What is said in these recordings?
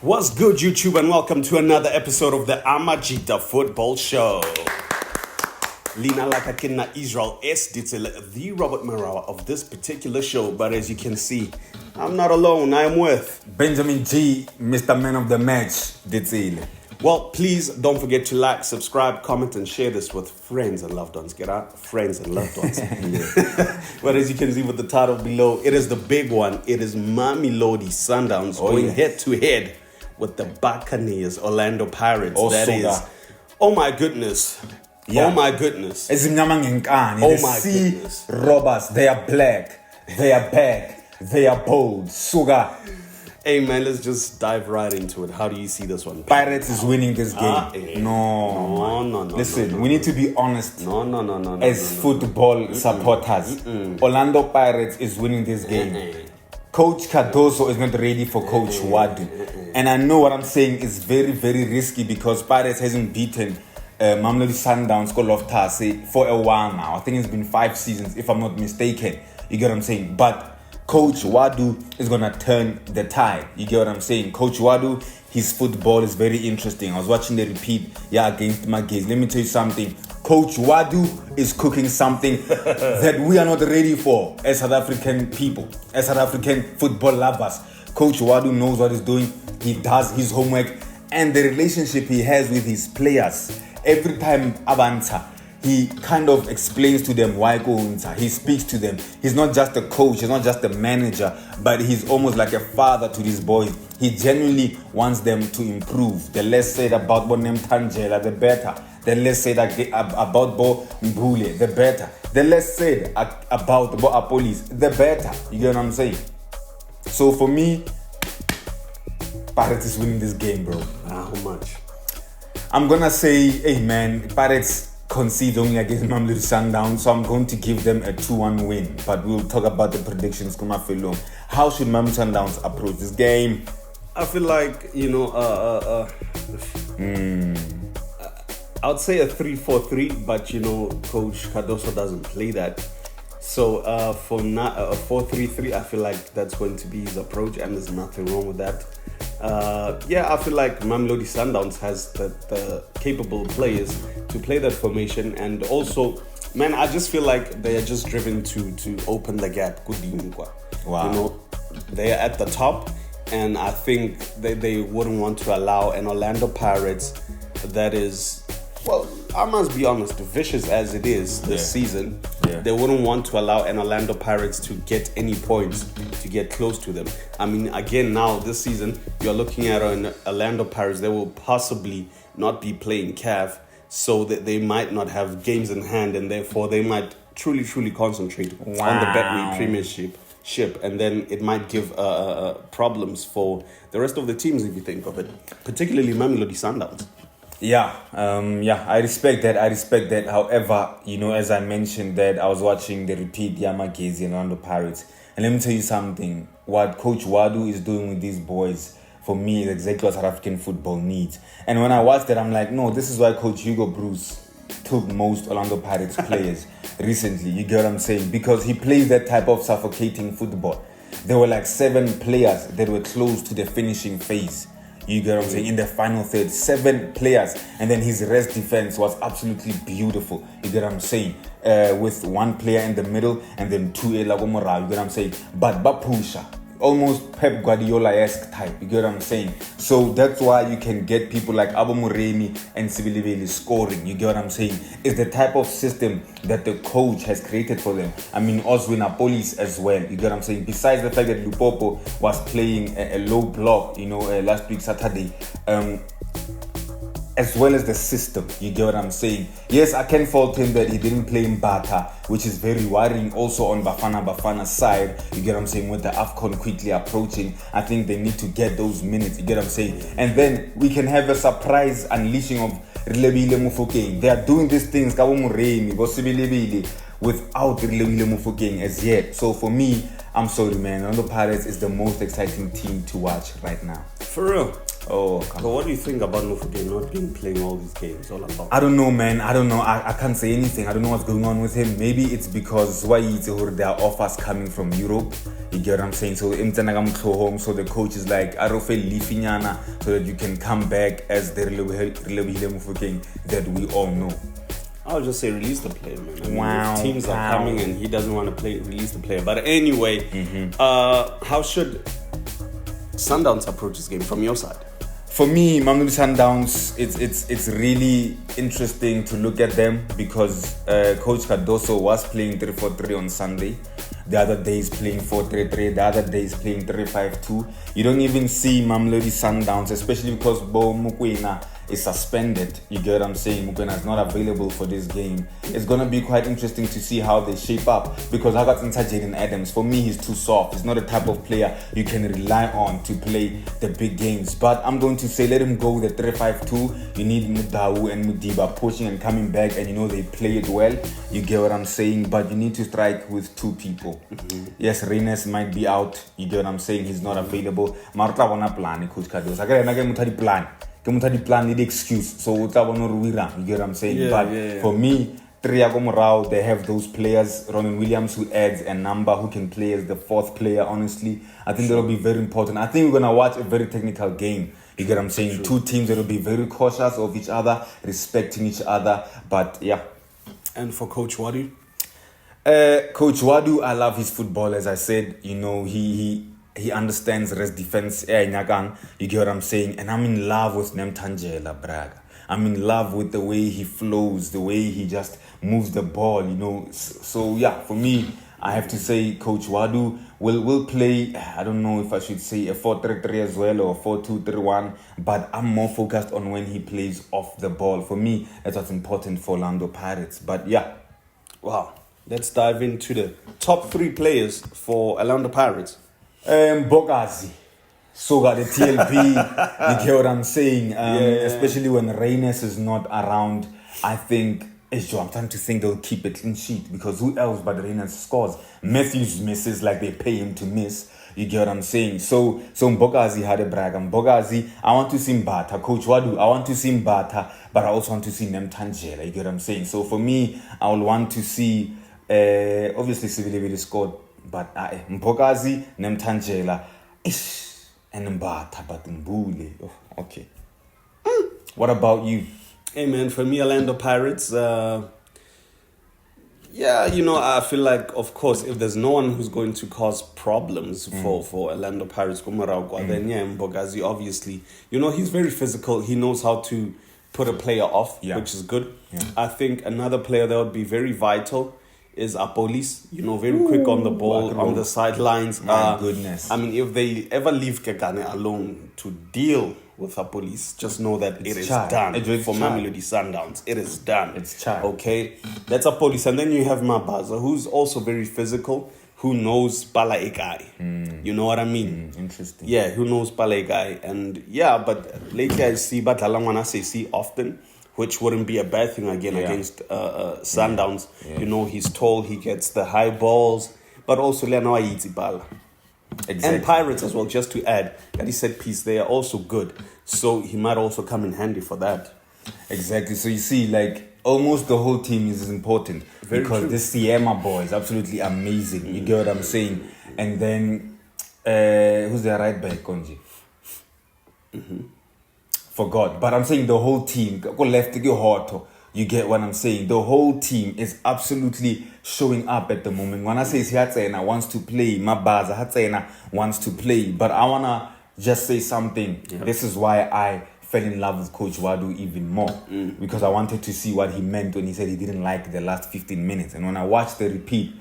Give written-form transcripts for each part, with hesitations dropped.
What's good, YouTube, and welcome to another episode of the Amajita Football Show. Lina Lakakina Israel S. Ditzel, the Robert Marawa of this particular show. But as you can see, I'm not alone. I am with Benjamin G, Mr. Man of the Match, Ditzel. Well, please don't forget to like, subscribe, comment, and share this with friends and loved ones. Get out? Friends and loved ones. But as you can see with the title below, it is the big one. It is Mamelodi Sundowns going head to head with the Buccaneers, Orlando Pirates. Oh my goodness. Yeah. Oh my goodness. Oh my goodness. Robbers, they are black, they are back, they are bold. Sugar. Hey man, let's just dive right into it. How do you see this one? Pirates is winning this game. No. Listen, we need to be honest. As football supporters, Orlando Pirates is winning this game. Coach Cardoso is not ready for Coach Ouaddou. And I know what I'm saying is very, very risky because Pirates hasn't beaten Mamelodi Sundowns for a while now. I think it's been 5 seasons, if I'm not mistaken. You get what I'm saying? But Coach Ouaddou is going to turn the tide. You get what I'm saying? Coach Ouaddou, his football is very interesting. I was watching the repeat against my gaze. Let me tell you something. Coach Ouaddou is cooking something that we are not ready for as South African people, as South African football lovers. Coach Ouaddou knows what he's doing. He does his homework. And the relationship he has with his players, every time Abanta, he kind of explains to them why go inside. He speaks to them. He's not just a coach, he's not just a manager, but he's almost like a father to these boys. He genuinely wants them to improve. The less said about Bonem Tangela, the better. The less said about Bo Mbule, the better. The less said about Bo Apolis, the better. You get what I'm saying? So for me, Pirates is winning this game, bro. How much? I'm gonna say, hey man, Pirates concede only against Mamelodi Sundowns, so I'm going to give them a 2-1 win. But we'll talk about the predictions. How should Mamelodi Sundowns approach this game? I feel like, I would say a 3-4-3, but Coach Cardoso doesn't play that. So for a 4-3-3, I feel like that's going to be his approach, and there's nothing wrong with that. I feel like Mamelodi Sundowns has the capable players to play that formation, and also, man, I just feel like they are just driven to open the gap. Wow. They are at the top, and I think they wouldn't want to allow an Orlando Pirates that is, well, I must be honest, vicious as it is this season. They wouldn't want to allow an Orlando Pirates to get any points, to get close to them. I mean, again, now this season, you're looking at an Orlando Pirates, they will possibly not be playing CAF, so that they might not have games in hand, and therefore they might truly concentrate on the Betway Premiership. And then it might give problems for the rest of the teams if you think of it, particularly Mamelodi Sundowns. I respect that. However, as I mentioned that I was watching the repeat Yamagezi and Orlando Pirates. And let me tell you something. What Coach Ouaddou is doing with these boys, for me, is exactly what South African football needs. And when I watched that, I'm like, no, this is why Coach Hugo Bruce took most Orlando Pirates players recently. You get what I'm saying? Because he plays that type of suffocating football. There were like 7 players that were close to the finishing phase. You get what I'm saying? In the final third, 7 players. And then his rest defense was absolutely beautiful. You get what I'm saying? With 1 player in the middle and then 2 Elagomora. You get what I'm saying? But Bapusha, almost Pep Guardiola-esque type. You get what I'm saying? So that's why you can get people like Abo Muremi and Sibiliveli scoring. You get what I'm saying? It's the type of system that the coach has created for them. I mean, also in Napolis as well. You get what I'm saying? Besides the fact that Lupopo was playing a low block, last week Saturday, as well as the system. You get what I'm saying? Yes, I can fault him that he didn't play in Bata, which is very worrying also on Bafana's side. You get what I'm saying? With the AFCON quickly approaching, I think they need to get those minutes. You get what I'm saying? And then we can have a surprise unleashing of Relebile Mufokeng. They are doing these things without Relebile Mufokeng as yet. So for me, I'm sorry, man. Orlando Pirates is the most exciting team to watch right now. For real? Oh, so what do you think about Mufokeng not being playing all these games all about? I don't know, man. I don't know. I can't say anything. I don't know what's going on with him. Maybe it's because there are offers coming from Europe. You get what I'm saying? So home. So the coach is like, Lifinyana, so that you can come back as the Relebile Mufokeng that we all know. I'll just say release the player, man. If teams are coming and he doesn't want to play, release the player. But anyway, how should Sundowns approach this game from your side? For me, Mamelodi Sundowns, it's really interesting to look at them because Coach Cardoso was playing 3-4-3 on Sunday. The other day is playing 4-3-3. The other day is playing 3-5-2. You don't even see Mamelodi Sundowns, especially because Bo Mokoena is suspended. You get what I'm saying? Mokoena is not available for this game. It's going to be quite interesting to see how they shape up because I got inside Jaden Adams. For me, he's too soft. He's not a type of player you can rely on to play the big games. But I'm going to say let him go with the 3-5-2. You need Mudau and Mudiba pushing and coming back, and you know they play it well. You get what I'm saying? But you need to strike with two people. Yes, Reines might be out. You get what I'm saying? He's not available. Marta wana plan, Coach Cardoso. I plan need excuse. So you get what I'm saying? For me, they have those players. Ronan Williams, who adds a number, who can play as the fourth player. Honestly, I think that will be very important. I think we're gonna watch a very technical game. You get what I'm saying? Two teams that will be very cautious of each other, respecting each other. But yeah. And for Coach Ouaddou? Coach Ouaddou, I love his football. As I said, you know, he understands rest defense. You get what I'm saying? And I'm in love with Nemtangela Braga. I'm in love with the way he flows, the way he just moves the ball, you know. So yeah, for me, I have to say Coach Ouaddou will play, I don't know if I should say a 4-3-3 as well or 4-2-3-1, but I'm more focused on when he plays off the ball. For me, that's what's important for Orlando Pirates. But yeah. Wow. Let's dive into the top 3 players for Orlando Pirates. Bogazi. So got the TLP. You get what I'm saying? Especially when Reines is not around. I think I'm trying to think they'll keep a clean sheet because who else but Reines scores? Matthews misses like they pay him to miss. You get what I'm saying? So Mbogazi had a brag. Mbogazi, I want to see Mbata. Coach Ouaddou, I want to see Mbata, but I also want to see Nemtangela. You get what I'm saying? So for me, I will want to see, obviously Sibilebele scored, but Mbogazi, Nemtangela, and Mbata, but Mbule. Oh, okay. What about you? Hey man, for me, Orlando Pirates, I feel like, of course, if there's no one who's going to cause problems for Orlando Pirates, then Mbogazi, obviously, he's very physical. He knows how to put a player off, which is good. Yeah. I think another player that would be very vital is Apolis, very quick on the ball, on the sidelines. My goodness. I mean, if they ever leave Kekane alone to deal with Apolis, just know that it is done for Mamelodi Sundowns. It is done. It's Chad. Okay? That's Apolis. And then you have Mabaza, who's also very physical, who knows Pala Ekai. You know what I mean? Interesting. Yeah, who knows Pala Ekai. And yeah, but lately I see Batalamana see often, which wouldn't be a bad thing against Sundowns. Yeah. He's tall, he gets the high balls, but also Leanoa Yitibala. Exactly. And Pirates as well, just to add, that he said piece, they are also good. So he might also come in handy for that. Exactly. So you see, like, almost the whole team is important. Very because true. This Siema boy is absolutely amazing. You get what I'm saying? And then, who's the right back, Konji? Forgot. But I'm saying the whole team, go left, go hot. You get what I'm saying? The whole team is absolutely showing up at the moment. When I say Hatsena wants to play, Mabaza Hatsena wants to play. But I want to just say something. Yeah. This is why I fell in love with Coach Ouaddou even more. Because I wanted to see what he meant when he said he didn't like the last 15 minutes. And when I watched the repeat,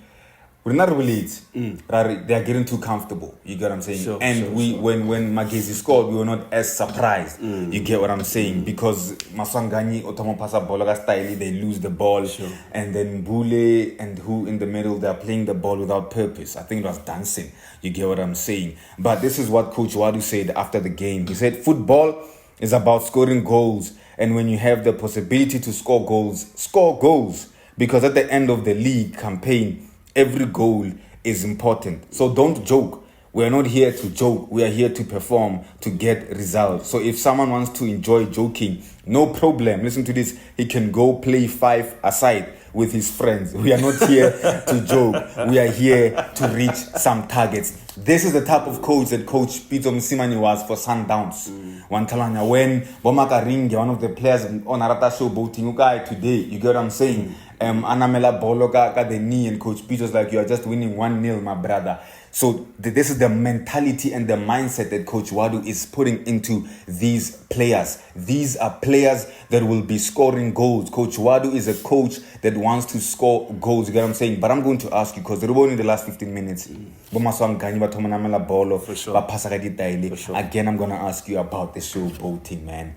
we're not really they are getting too comfortable. You get what I'm saying? Sure, when Magezi scored, we were not as surprised. You get what I'm saying? Because Masangani Otomopasa Bolaga style, they lose the ball. Sure. And then Bule and who in the middle, they're playing the ball without purpose. I think it was dancing. You get what I'm saying? But this is what Coach Ouaddou said after the game. He said, football is about scoring goals. And when you have the possibility to score goals, score goals. Because at the end of the league campaign, every goal is important. So don't joke We're not here to joke. We are here to perform, to get results. So if someone wants to enjoy joking, no problem. Listen to this. He can go play 5 aside with his friends. We are not here to joke. We are here to reach some targets. This is the type of coach that Coach Peter Msimani was for Sundowns. When Bomaka Ringe, one of the players on Arata show boating guy today, you get what I'm saying? Anamela Bologa got the knee, and Coach Peter's like, you are just winning 1-0, my brother. So this is the mentality and the mindset that Coach Ouaddou is putting into these players. These are players that will be scoring goals. Coach Ouaddou is a coach that wants to score goals. You get what I'm saying? But I'm going to ask you, because they're only in the last 15 minutes. For sure. Again, I'm going to ask you about the show boating, man.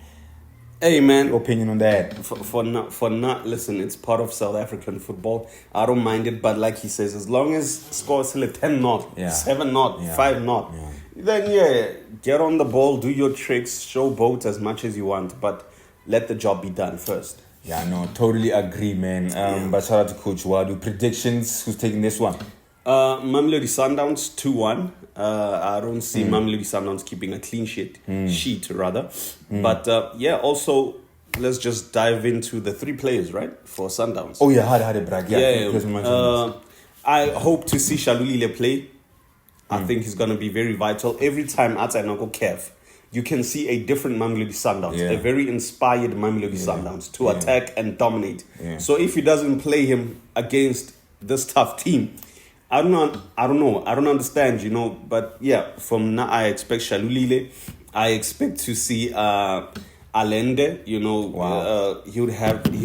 Hey, man. Your opinion on that? For not, listen, it's part of South African football. I don't mind it, but like he says, as long as score still at 10-0, 7-0, 5-0, then get on the ball, do your tricks, show boats as much as you want, but let the job be done first. Yeah, no, totally agree, man. But shout out to Coach Ouaddou. Predictions, who's taking this one? Mamelodi Sundowns 2-1. I don't see Mamelodi Sundowns keeping a clean sheet. But also let's just dive into the 3 players, right, for Sundowns. Oh yeah, had brag. I hope to see Shalulile play. I think he's gonna be very vital. Every time outside Noko Kev, you can see a different Mamelodi Sundowns, a very inspired Mamelodi Sundowns to attack and dominate. So if he doesn't play him against this tough team, I don't know. I don't understand, But from now I expect Shalulile. I expect to see Allende. He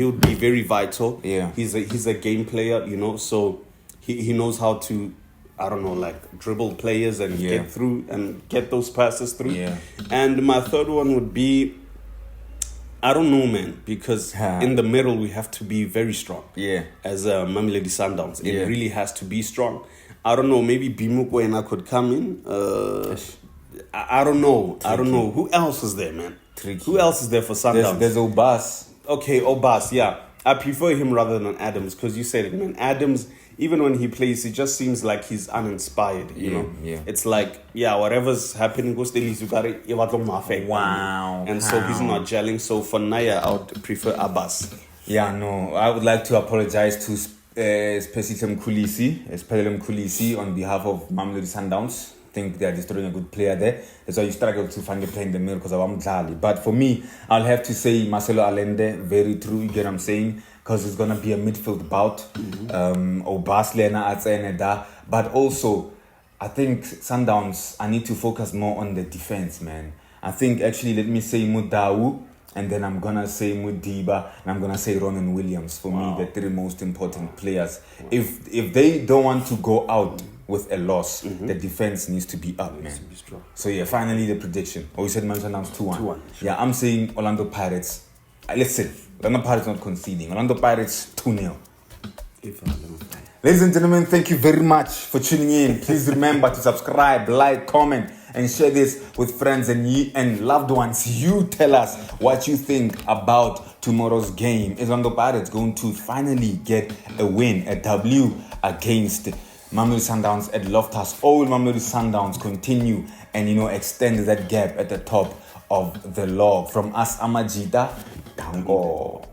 would be very vital. Yeah, he's a game player. So he knows how to, dribble players and get through and get those passes through. Yeah. And my third one would be, I don't know, man, because in the middle we have to be very strong. Yeah. As Mamelodi Sundowns, it really has to be strong. I don't know, maybe Bimukwena could come in. I don't know. Tricky. I don't know. Who else is there, man? Tricky. Who else is there for Sundowns? There's Obas. Okay, Obas, yeah. I prefer him rather than Adams, because you said it, man. Adams, even when he plays, it just seems like he's uninspired, you know? Yeah. It's like, whatever's happening, goes to you got it. Wow. And so he's not gelling. So for Naya, I would prefer Abbas. Yeah, no. I would like to apologize to Spesitem Kulisi on behalf of Mamelodi Sundowns. I think they are destroying a good player there. That's why you struggle to find a player in the middle, because of Amdlali. But for me, I'll have to say Marcelo Allende, very true, you get what I'm saying? Because it's going to be a midfield bout. But also, I think Sundowns, I need to focus more on the defense, man. I think actually, let me say Mudau, and then I'm going to say Mudiba, and I'm going to say Ronan Williams. For me, the 3 most important players. If they don't want to go out with a loss, the defense needs to be up, man. So finally the prediction. You said Sundowns 2-1. 2-1. Yeah, I'm saying Orlando Pirates. Listen, Orlando Pirates not conceding. Orlando Pirates 2-0. Ladies and gentlemen, thank you very much for tuning in. Please remember to subscribe, like, comment, and share this with friends and loved ones. You tell us what you think about tomorrow's game. Is Orlando Pirates going to finally get a win, a W against Mamelodi Sundowns at Loftus? Or will Mamelodi Sundowns continue and extend that gap at the top of the log? From us, Amajita, Tango.